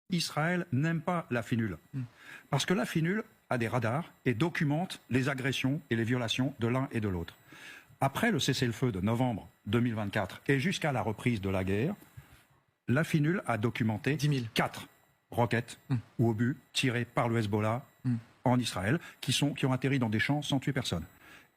Israël n'aime pas la finule. Parce que la finule a des radars et documente les agressions et les violations de l'un et de l'autre. Après le cessez-le-feu de novembre 2024 et jusqu'à la reprise de la guerre, la finule a documenté 4 roquettes ou obus tirés par le Hezbollah en Israël qui ont atterri dans des champs sans tuer personne.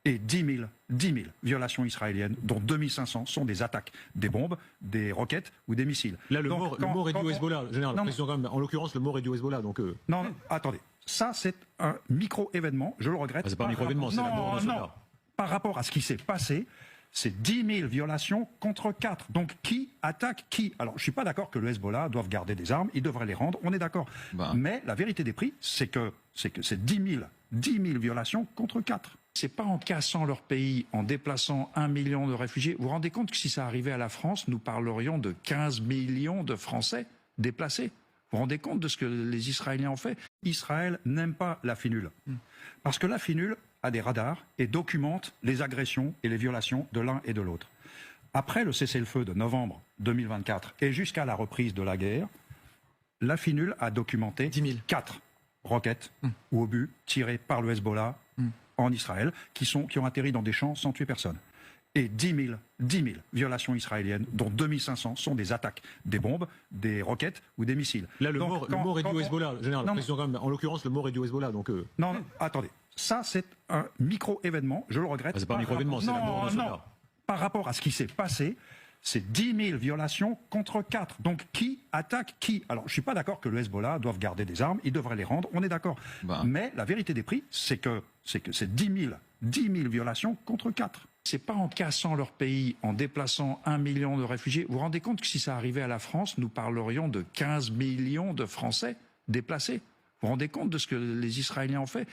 Et 10 000 violations israéliennes, dont 2500 sont des attaques, des bombes, des roquettes ou des missiles. Là, le mot est du Hezbollah, général. En l'occurrence, le mot est du Hezbollah. Donc, Non, attendez. Ça, c'est un micro-événement, je le regrette. C'est pas un micro-événement, c'est la mort de soldats. Par rapport à ce qui s'est passé, c'est 10 000 violations contre 4. Donc, qui attaque qui? Alors, je suis pas d'accord que le Hezbollah doive garder des armes, il devrait les rendre, on est d'accord. Mais la vérité des prix, c'est que c'est 10 000 violations contre 4. C'est pas en cassant leur pays, en déplaçant 1 million de réfugiés. Vous vous rendez compte que si ça arrivait à la France, nous parlerions de 15 millions de Français déplacés? Vous vous rendez compte de ce que les Israéliens ont fait? Israël n'aime pas la finule. Parce que la finule a des radars et documente les agressions et les violations de l'un et de l'autre. Après le cessez-le-feu de novembre 2024 et jusqu'à la reprise de la guerre, la finule a documenté 4 roquettes ou obus tirés par le Hezbollah en Israël qui ont atterri dans des champs sans tuer personne. Et 10 000 violations israéliennes, dont 2500 sont des attaques, des bombes, des roquettes ou des missiles. Là, le mot est du Hezbollah, général. En l'occurrence, le mot est du Hezbollah. Donc, Non, attendez. Ça, c'est un micro-événement, je le regrette. C'est pas un micro-événement, c'est la mort de soldats. Par rapport à ce qui s'est passé, c'est 10 000 violations contre 4. Donc, qui attaque qui? Alors, je suis pas d'accord que le Hezbollah doive garder des armes, il devrait les rendre, on est d'accord. Mais la vérité des prix, c'est que c'est 10 000 violations contre 4. C'est pas en cassant leur pays, en déplaçant 1 million de réfugiés. Vous vous rendez compte que si ça arrivait à la France, nous parlerions de 15 millions de Français déplacés? Vous vous rendez compte de ce que les Israéliens ont fait?